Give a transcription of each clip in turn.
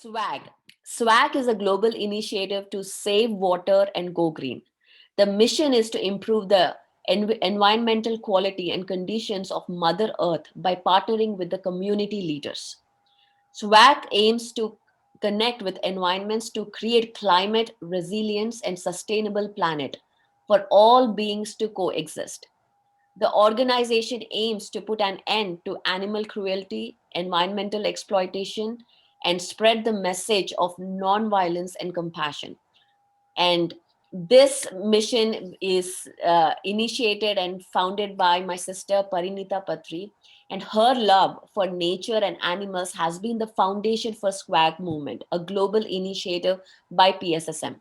SWAG. SWAG is a global initiative to save water and go green. The mission is to improve the environmental quality and conditions of Mother Earth by partnering with the community leaders. SWAG aims to connect with environments to create climate resilience and sustainable planet for all beings to coexist. The organization aims to put an end to animal cruelty, environmental exploitation, and spread the message of nonviolence and compassion. And this mission is initiated and founded by my sister Parinita Patri, and her love for nature and animals has been the foundation for Swag Movement, a global initiative by PSSM.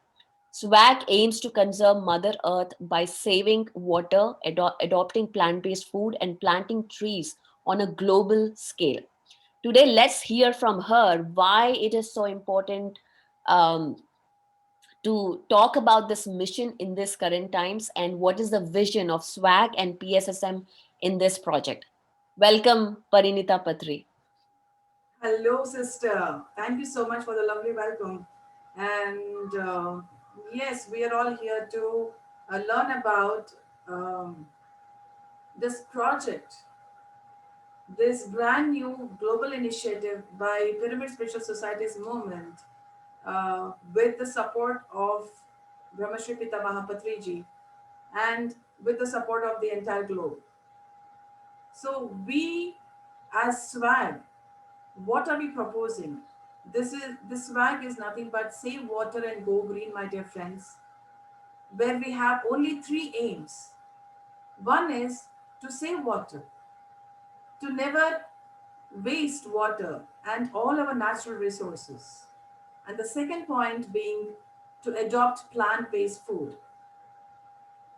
Swag aims to conserve Mother Earth by saving water, adopting plant based food, and planting trees on a global scale. Today, let's hear from her why it is so important um, to talk about this mission in this current times and what is the vision of SWAG and PSSM in this project. Welcome, Parinita Patri. Hello, sister. Thank you so much for the lovely welcome. And yes, we are all here to learn about um, this project, this brand new global initiative by Pyramid Spiritual Society's movement with the support of Brahmashri Pitamaha Patriji and with the support of the entire globe. So, we as SWAG, what are we proposing? This swag is nothing but save water and go green, my dear friends, where we have only three aims. One is to save water, to never waste water and all our natural resources. And the second point being to adopt plant-based food.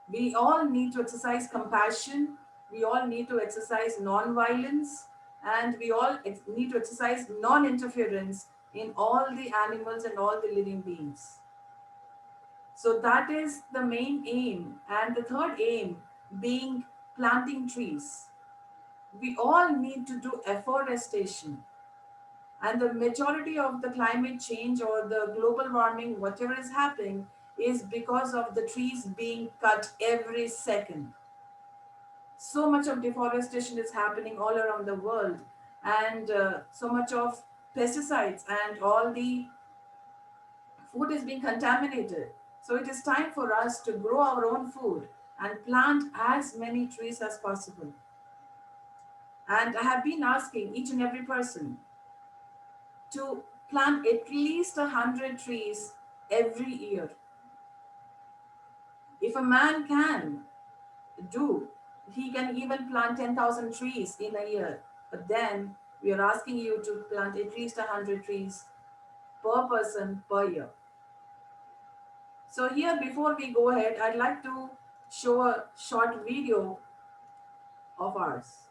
We all need to exercise compassion, we all need to exercise non-violence, and we all need to exercise non-interference in all the animals and all the living beings. So that is the main aim. And the third aim being planting trees. We all need to do afforestation. And the majority of the climate change or the global warming, whatever is happening, is because of the trees being cut every second. So much of deforestation is happening all around the world, and so much of pesticides and all the food is being contaminated. So it is time for us to grow our own food and plant as many trees as possible. And I have been asking each and every person to plant at least 100 trees every year. If a man can do, he can even plant 10,000 trees in a year. But then we are asking you to plant at least 100 trees per person per year. So here, before we go ahead, I'd like to show a short video of ours.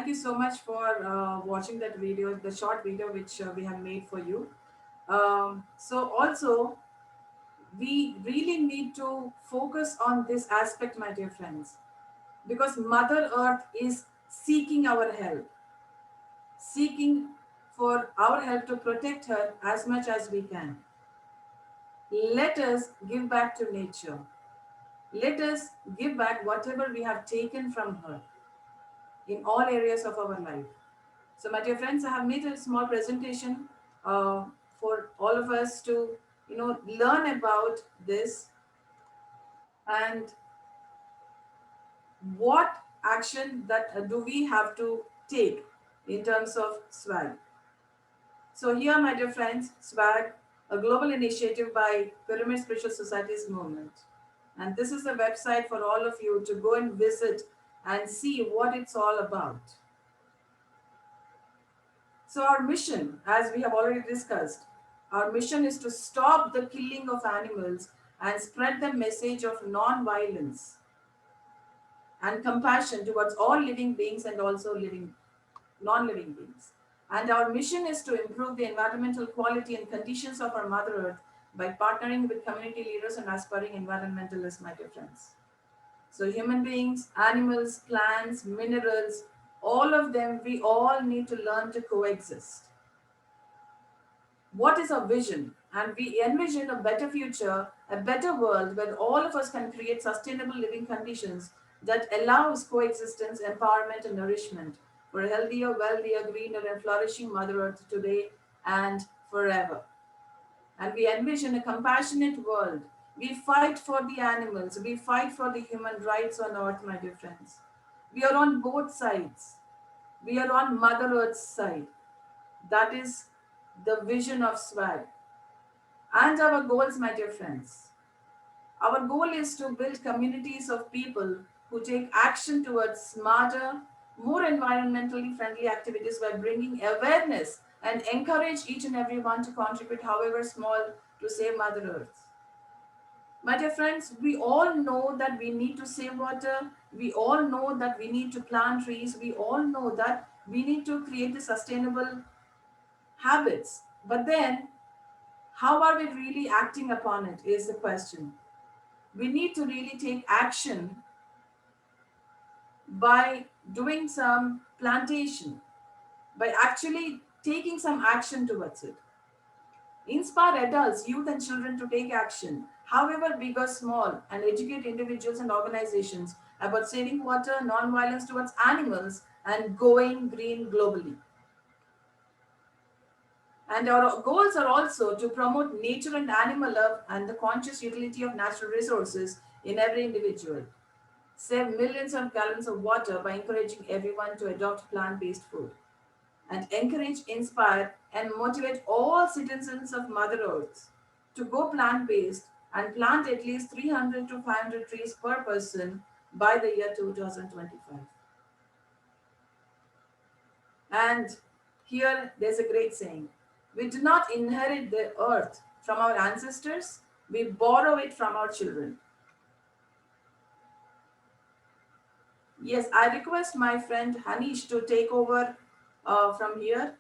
Thank you so much for watching that video, the short video which we have made for you. So also, we really need to focus on this aspect, my dear friends, because Mother Earth is seeking our help, seeking for our help to protect her as much as we can. Let us give back to nature. Let us give back whatever we have taken from her in all areas of our life. So, my dear friends, I have made a small presentation for all of us to, learn about this and what action that do we have to take in terms of swag. So here, my dear friends, swag, a global initiative by Pyramid Spiritual Societies movement. And this is the website for all of you to go and visit and see what it's all about. So our mission, as we have already discussed, our mission is to stop the killing of animals and spread the message of non-violence and compassion towards all living beings and also non-living beings. And our mission is to improve the environmental quality and conditions of our Mother Earth by partnering with community leaders and aspiring environmentalists, my dear friends. So human beings, animals, plants, minerals, all of them, we all need to learn to coexist. What is our vision? And we envision a better future, a better world where all of us can create sustainable living conditions that allows coexistence, empowerment, and nourishment for a healthier, wealthier, greener, and flourishing Mother Earth today and forever. And we envision a compassionate world. We fight for the animals, we fight for the human rights on earth, my dear friends. We are on both sides. We are on Mother Earth's side. That is the vision of SWAG. And our goals, my dear friends. Our goal is to build communities of people who take action towards smarter, more environmentally friendly activities by bringing awareness and encourage each and every one to contribute, however small, to save Mother Earth. My dear friends, we all know that we need to save water. We all know that we need to plant trees. We all know that we need to create the sustainable habits. But then, how are we really acting upon it is the question. We need to really take action by doing some plantation, by actually taking some action towards it. Inspire adults, youth, and children to take action, however big or small, and educate individuals and organizations about saving water, non-violence towards animals, and going green globally. And our goals are also to promote nature and animal love and the conscious utility of natural resources in every individual. Save millions of gallons of water by encouraging everyone to adopt plant based food. And encourage, inspire, and motivate all citizens of Mother Earth to go plant based and plant at least 300 to 500 trees per person by the year 2025. And here there's a great saying: we do not inherit the earth from our ancestors, we borrow it from our children. Yes, I request my friend Hanish to take over from here.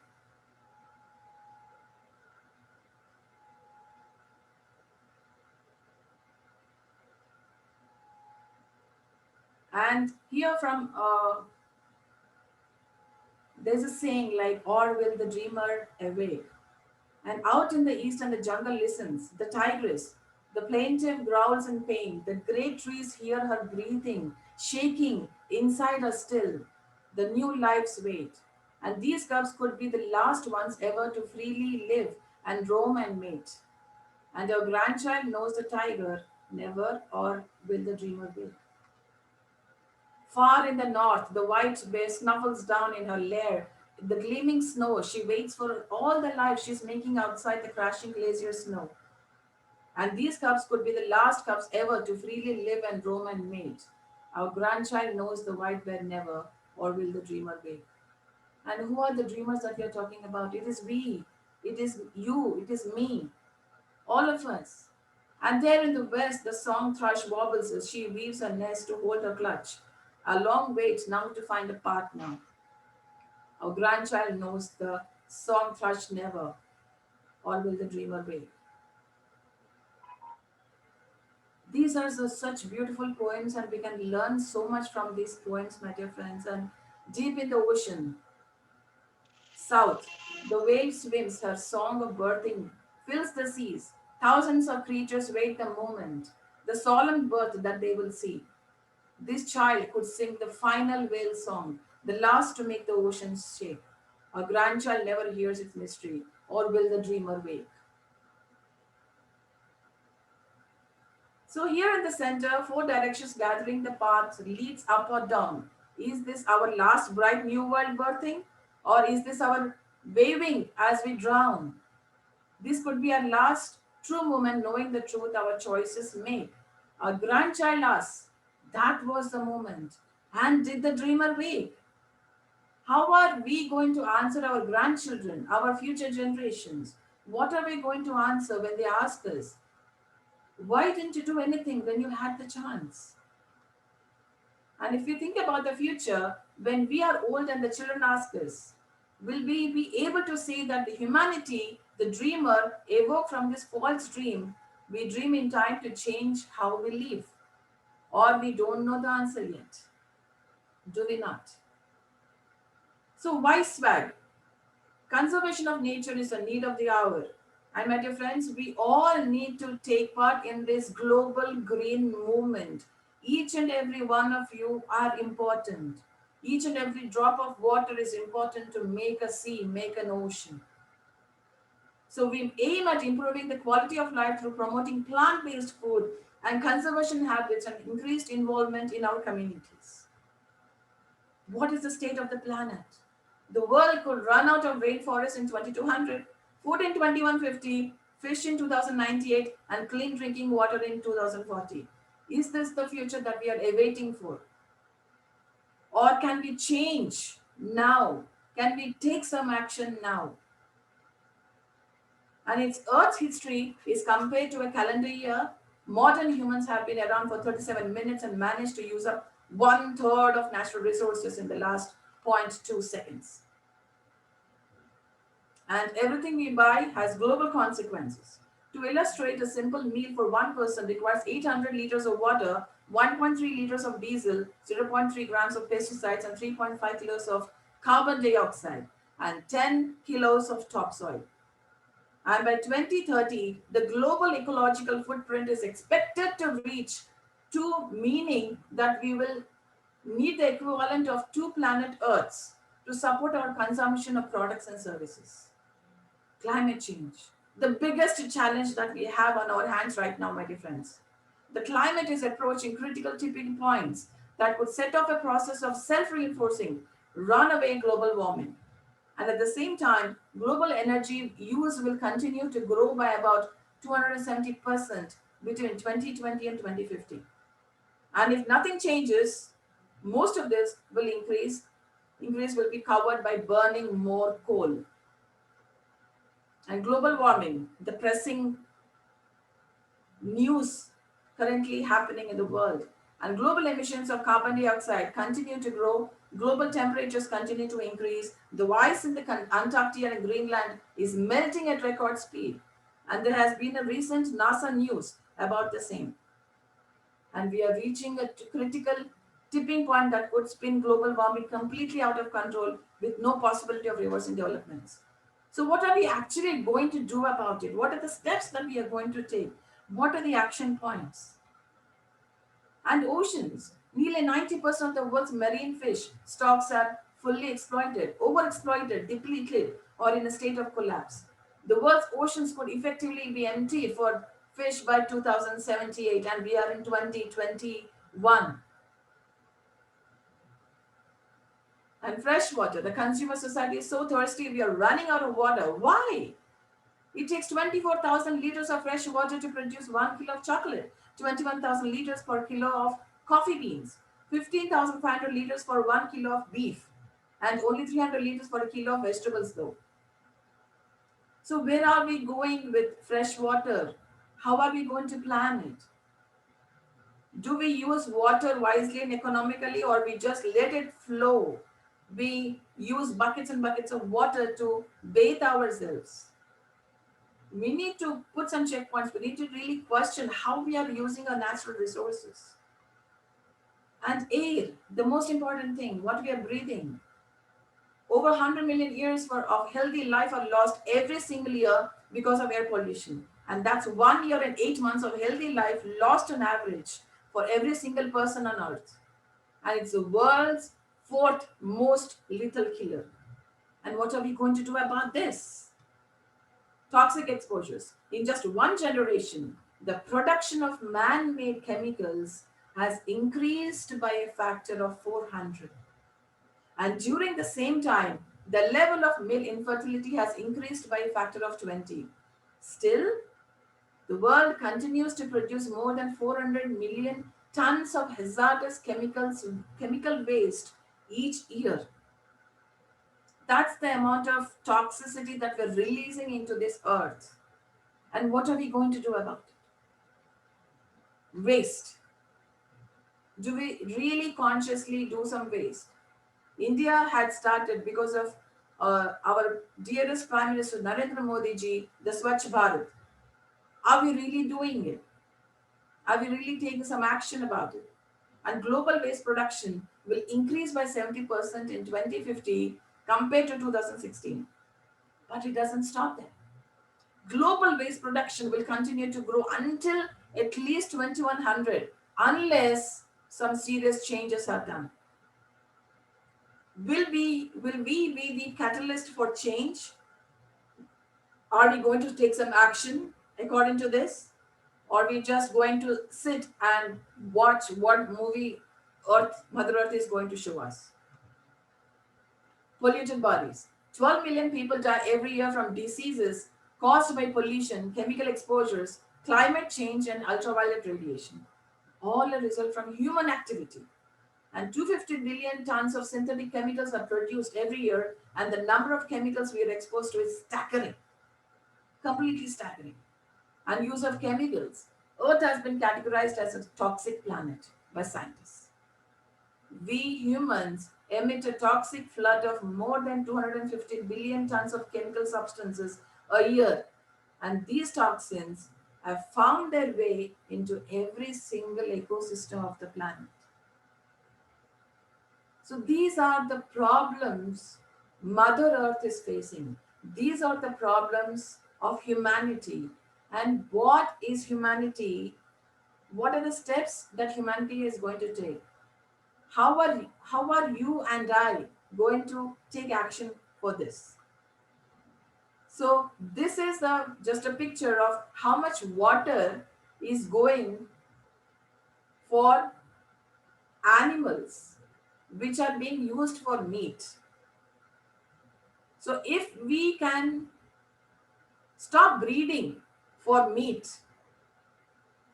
And here from there's a saying like, or will the dreamer awake? And out in the east and the jungle listens, the tigress, the plaintive growls in pain, the great trees hear her breathing, shaking inside her still, the new life's wait. And these cubs could be the last ones ever to freely live and roam and mate. And your grandchild knows the tiger, never or will the dreamer wake. Far in the north, the white bear snuffles down in her lair. The gleaming snow, she waits for all the life she's making outside the crashing glacier snow. And these cubs could be the last cubs ever to freely live and roam and mate. Our grandchild knows the white bear never, or will the dreamer wake. And who are the dreamers that we are talking about? It is we, it is you, it is me, all of us. And there in the west, the song thrush warbles as she weaves her nest to hold her clutch. A long wait now to find a partner. Our grandchild knows the song Thrush Never, or Will the Dreamer Wake. These are such beautiful poems, and we can learn so much from these poems, my dear friends. And deep in the ocean, south, the wave swims, her song of birthing fills the seas. Thousands of creatures wait the moment, the solemn birth that they will see. This child could sing the final whale song, the last to make the oceans shake. A grandchild never hears its mystery, or will the dreamer wake. So here in the center, four directions gathering the path leads up or down. Is this our last bright new world birthing? Or is this our waving as we drown? This could be our last true moment knowing the truth our choices make. Our grandchild asks, that was the moment. And did the dreamer wake? How are we going to answer our grandchildren, our future generations? What are we going to answer when they ask us, why didn't you do anything when you had the chance? And if you think about the future, when we are old and the children ask us, will we be able to say that the humanity, the dreamer, awoke from this false dream? We dream in time to change how we live, or we don't know the answer yet. Do we not? So, why swag? Conservation of nature is a need of the hour. And my dear friends, we all need to take part in this global green movement. Each and every one of you are important. Each and every drop of water is important to make a sea, make an ocean. So we aim at improving the quality of life through promoting plant-based food and conservation habits and increased involvement in our communities. What is the state of the planet? The world could run out of rainforest in 2200, food in 2150, fish in 2098, and clean drinking water in 2040. Is this the future that we are awaiting for? Or can we change now? Can we take some action now? And its Earth's history is compared to a calendar year. Modern humans have been around for 37 minutes and managed to use up one third of natural resources in the last zero point 0.2 seconds. And everything we buy has global consequences. To illustrate, a simple meal for one person requires 800 liters of water, 1.3 liters of diesel, zero point 0.3 grams of pesticides, and 3.5 kilos of carbon dioxide, and 10 kilos of topsoil. And by 2030, the global ecological footprint is expected to reach 2, meaning that we will need the equivalent of 2 planet Earths to support our consumption of products and services. Climate change, the biggest challenge that we have on our hands right now, my dear friends. The climate is approaching critical tipping points that could set off a process of self-reinforcing, runaway global warming. And at the same time, global energy use will continue to grow by about 270% between 2020 and 2050. And if nothing changes, most of this will increase will be covered by burning more coal. And global warming, the pressing news currently happening in the world. And global emissions of carbon dioxide continue to grow. Global temperatures continue to increase. The ice in the Antarctica and Greenland is melting at record speed. And there has been a recent NASA news about the same. And we are reaching a critical tipping point that could spin global warming completely out of control with no possibility of reversing developments. So, what are we actually going to do about it? What are the steps that we are going to take? What are the action points? And oceans. Nearly 90% of the world's marine fish stocks are fully exploited, overexploited, depleted, or in a state of collapse. The world's oceans could effectively be emptied for fish by 2078, and we are in 2021. And fresh water. The consumer society is so thirsty, we are running out of water. Why? It takes 24,000 liters of fresh water to produce 1 kilo of chocolate, 21,000 liters per kilo of coffee beans, 15,500 liters for 1 kilo of beef, and only 300 liters for a kilo of vegetables, though. So, where are we going with fresh water? How are we going to plan it? Do we use water wisely and economically, or we just let it flow? We use buckets and buckets of water to bathe ourselves. We need to put some checkpoints. We need to really question how we are using our natural resources. And air, the most important thing, what we are breathing. Over 100 million years of healthy life are lost every single year because of air pollution. And that's 1 year and 8 months of healthy life lost on average for every single person on earth. And it's the world's fourth most lethal killer. And what are we going to do about this? Toxic exposures. In just one generation, the production of man made chemicals has increased by a factor of 400. And during the same time, the level of male infertility has increased by a factor of 20. Still, the world continues to produce more than 400 million tons of hazardous chemical waste each year. That's the amount of toxicity that we're releasing into this earth. And what are we going to do about it? Waste. Do we really consciously do some waste? India had started because of our dearest Prime Minister Narendra Modi ji, the Swachh Bharat. Are we really doing it? Are we really taking some action about it? And global waste production will increase by 70% in 2050 compared to 2016. But it doesn't stop there. Global waste production will continue to grow until at least 2100 unless some serious changes are done. Will we be the catalyst for change? Are we going to take some action according to this? Or are we just going to sit and watch what movie Mother Earth is going to show us? Polluted bodies. 12 million people die every year from diseases caused by pollution, chemical exposures, climate change, and ultraviolet radiation. All a result from human activity. And 250 billion tons of synthetic chemicals are produced every year, and the number of chemicals we are exposed to is staggering, completely staggering. And use of chemicals. Earth has been categorized as a toxic planet by scientists. We humans emit a toxic flood of more than 250 billion tons of chemical substances a year, and these toxins have found their way into every single ecosystem of the planet. So these are the problems Mother Earth is facing. These are the problems of humanity. And what is humanity? What are the steps that humanity is going to take? How are you and I going to take action for this? So this is just a picture of how much water is going for animals which are being used for meat. So if we can stop breeding for meat,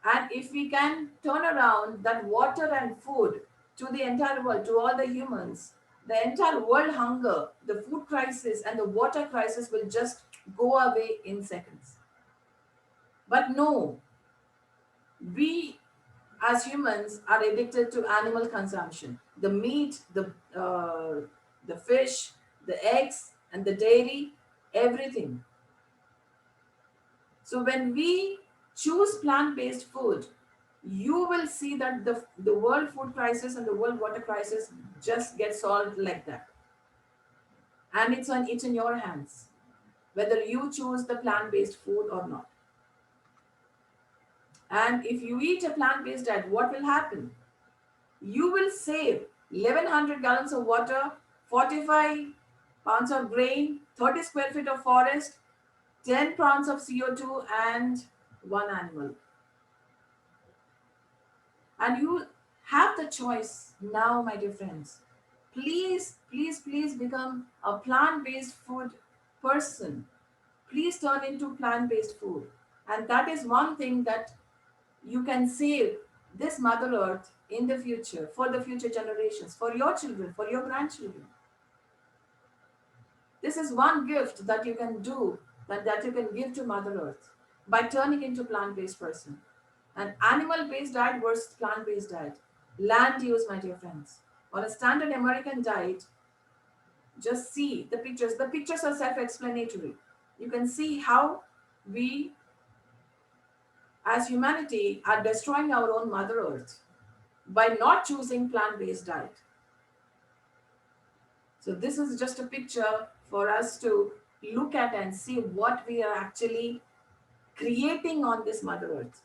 and if we can turn around that water and food to the entire world, to all the humans, the entire world hunger, the food crisis, and the water crisis will just go away in seconds. But no, we as humans are addicted to animal consumption. The meat, the fish, the eggs, and the dairy, everything. So when we choose plant-based food, you will see that the world food crisis and the world water crisis just get solved like that. And it's in your hands, whether you choose the plant-based food or not. And if you eat a plant-based diet, what will happen? You will save 1100 gallons of water, 45 pounds of grain, 30 square feet of forest, 10 pounds of CO2, and one animal. And you have the choice now, my dear friends. Please, please, please become a plant based food person. Please turn into plant based food. And that is one thing that you can save this Mother Earth in the future, for the future generations, for your children, for your grandchildren. This is one gift that you can do, that you can give to Mother Earth by turning into plant-based person. An animal-based diet versus plant-based diet. Land use, my dear friends. On a standard American diet, Just see the pictures. The pictures are self-explanatory. You can see how we as humanity are destroying our own mother earth by not choosing plant-based diet. So this is just a picture for us to look at and see what we are actually creating on this mother earth.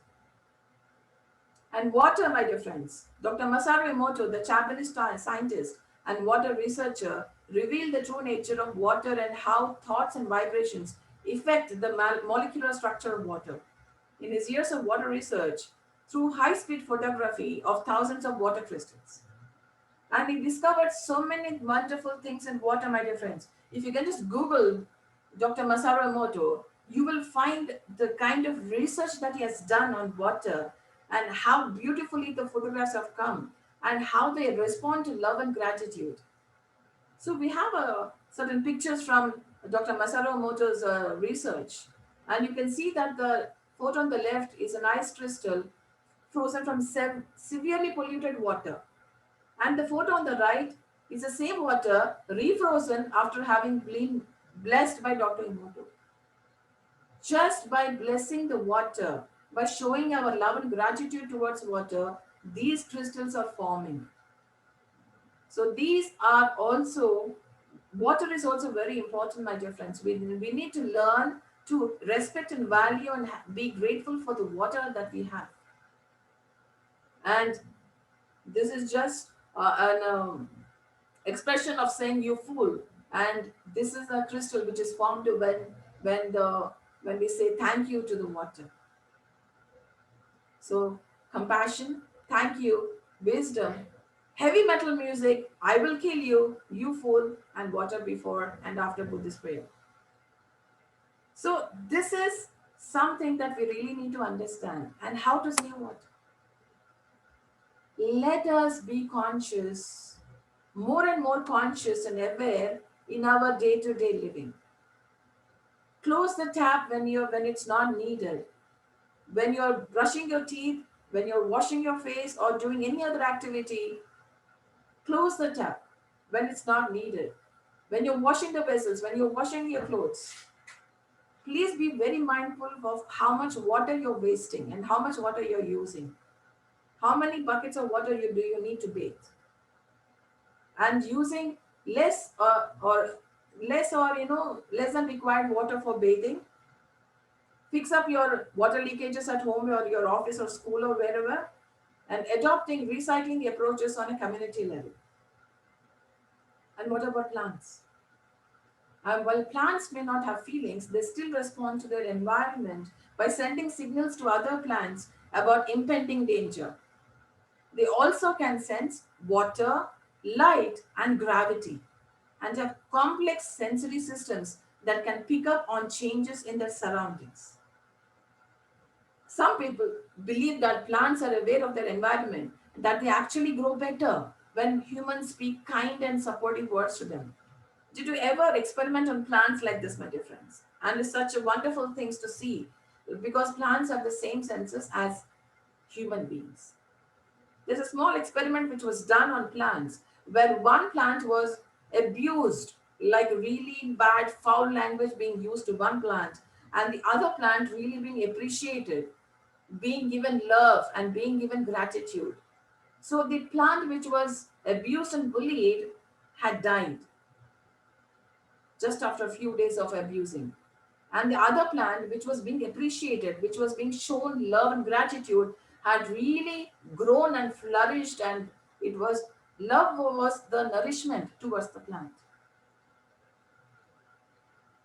And water, my dear friends, Dr. Masaru Emoto, the Japanese scientist and water researcher, revealed the true nature of water and how thoughts and vibrations affect the molecular structure of water. In his years of water research, through high speed photography of thousands of water crystals, and he discovered so many wonderful things in water, my dear friends. If you can just Google Dr. Masaru Emoto, you will find the kind of research that he has done on water and how beautifully the photographs have come and how they respond to love and gratitude. So we have certain pictures from Dr. Masaru Emoto's research, and you can see that the photo on the left is an ice crystal frozen from severely polluted water, and the photo on the right is the same water refrozen after having been blessed by Dr. Emoto. Just by blessing the water, by showing our love and gratitude towards water, these crystals are forming. So these are also, water is also very important, my dear friends. We need to learn to respect and value and be grateful for the water that we have. And this is just an expression of saying you fool. And this is a crystal which is formed when the when we say thank you to the water. So compassion, thank you, wisdom, heavy metal music, I will kill you, you fool, and water before and after Buddhist prayer. So this is something that we really need to understand. And how to say what? Let us be conscious, more and more conscious and aware in our day-to-day living. Close the tap when it's not needed. When you're brushing your teeth, when you're washing your face or doing any other activity, close the tap when it's not needed. When you're washing the vessels, when you're washing your clothes, please be very mindful of how much water you're wasting and how much water you're using. How many buckets of water do you need to bathe? And using less than required water for bathing. Fix up your water leakages at home or your office or school or wherever, and adopting recycling approaches on a community level. And what about plants? While plants may not have feelings, they still respond to their environment by sending signals to other plants about impending danger. They also can sense water, light, and gravity, and have complex sensory systems that can pick up on changes in their surroundings. Some people believe that plants are aware of their environment, that they actually grow better when humans speak kind and supportive words to them. Did you ever experiment on plants like this, my dear friends? And it's such a wonderful things to see because plants have the same senses as human beings. There's a small experiment which was done on plants where one plant was abused, like really bad, foul language being used to one plant, and the other plant really being appreciated, being given love, and being given gratitude. So the plant which was abused and bullied had died just after a few days of abusing. And the other plant, which was being appreciated, which was being shown love and gratitude, had really grown and flourished, and it was love was the nourishment towards the plant.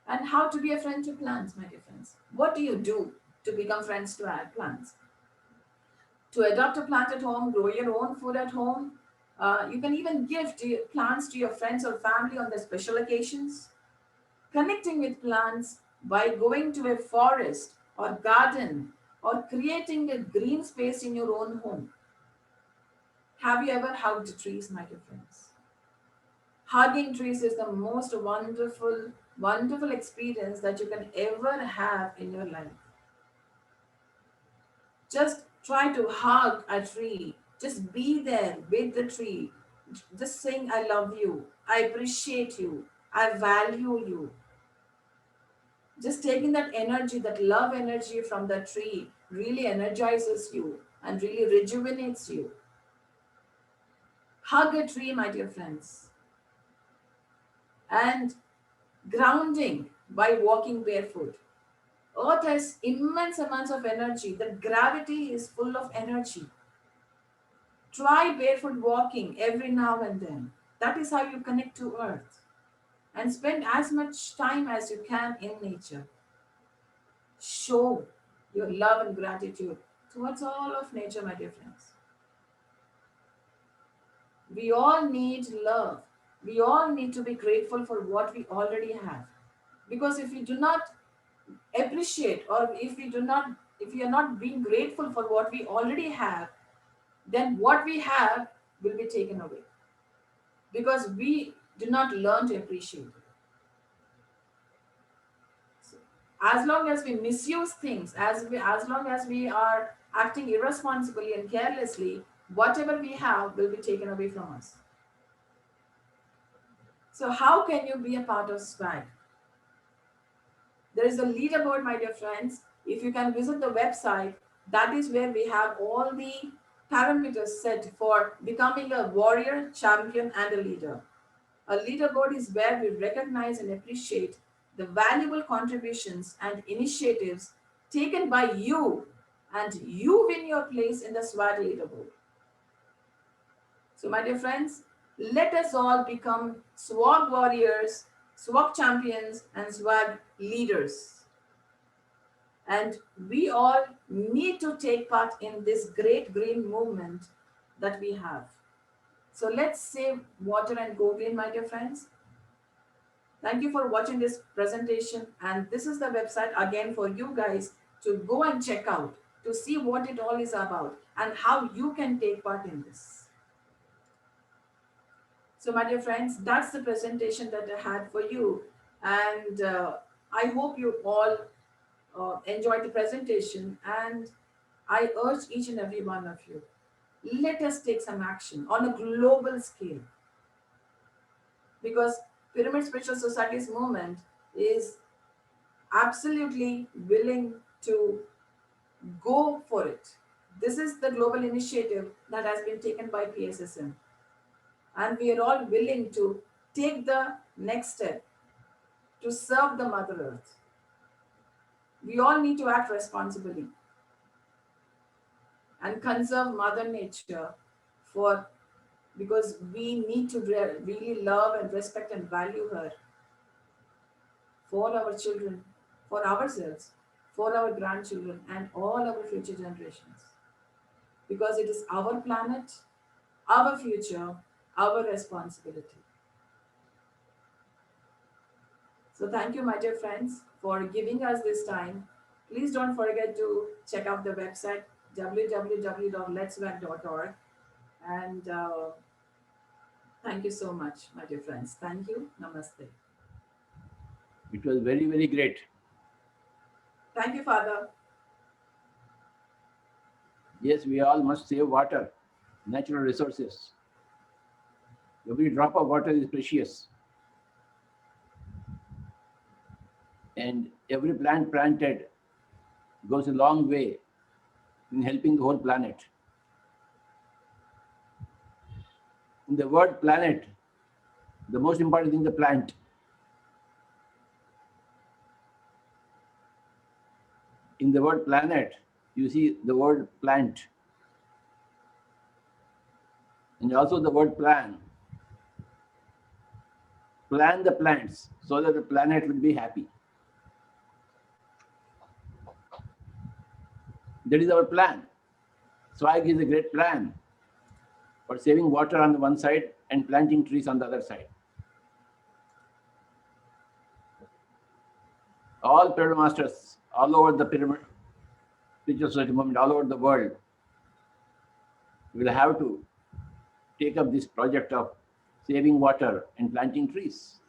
And how to be a friend to plants, my dear friends? What do you do to become friends to our plants? To adopt a plant at home, grow your own food at home. You can even give plants to your friends or family on their special occasions. Connecting with plants by going to a forest or garden or creating a green space in your own home. Have you ever hugged trees, my dear friends? Hugging trees is the most wonderful, wonderful experience that you can ever have in your life. Just try to hug a tree. Just be there with the tree. Just saying, I love you. I appreciate you. I value you. Just taking that energy, that love energy from the tree, really energizes you and really rejuvenates you. Hug a tree, my dear friends. And grounding by walking barefoot. Earth has immense amounts of energy. The gravity is full of energy. Try barefoot walking every now and then. That is how you connect to Earth. And spend as much time as you can in nature. Show your love and gratitude towards all of nature, my dear friends. We all need love. We all need to be grateful for what we already have. Because if we do not appreciate, or if we are not being grateful for what we already have, then what we have will be taken away. Because we do not learn to appreciate it. So, as long as we misuse things, as long as we are acting irresponsibly and carelessly, whatever we have will be taken away from us. So how can you be a part of SWAG? There is a leaderboard, my dear friends. If you can visit the website, that is where we have all the parameters set for becoming a warrior, champion, and a leader. A leaderboard is where we recognize and appreciate the valuable contributions and initiatives taken by you, and you win your place in the SWAG leaderboard. So, my dear friends, let us all become SWAG warriors, SWAG champions, and SWAG leaders. And we all need to take part in this great green movement that we have. So let's save water and go green, my dear friends. Thank you for watching this presentation. And this is the website again for you guys to go and check out, to see what it all is about and how you can take part in this. So, my dear friends, that's the presentation that I had for you. And I hope you all enjoyed the presentation. And I urge each and every one of you, let us take some action on a global scale. Because Pyramid Spiritual Society's movement is absolutely willing to go for it. This is the global initiative that has been taken by PSSM. And we are all willing to take the next step to serve the Mother Earth. We all need to act responsibly and conserve Mother Nature for because we need to really love and respect and value her for our children, for ourselves, for our grandchildren, and all our future generations. Because it is our planet, our future, our responsibility. So thank you, my dear friends, for giving us this time. Please don't forget to check out the website www.letswag.org. And thank you so much, my dear friends. Thank you. Namaste. It was very, very great. Thank you, Father. Yes, we all must save water, natural resources. Every drop of water is precious. And every plant planted goes a long way in helping the whole planet. In the word planet, the most important thing is the plant. In the word planet, you see the word plant. And also the word plan. Plan the plants so that the planet will be happy. That is our plan. SWAG is a great plan for saving water on the one side and planting trees on the other side. All pyramid masters all over the pyramid spiritual society movement, all over the world, will have to take up this project of saving water and planting trees.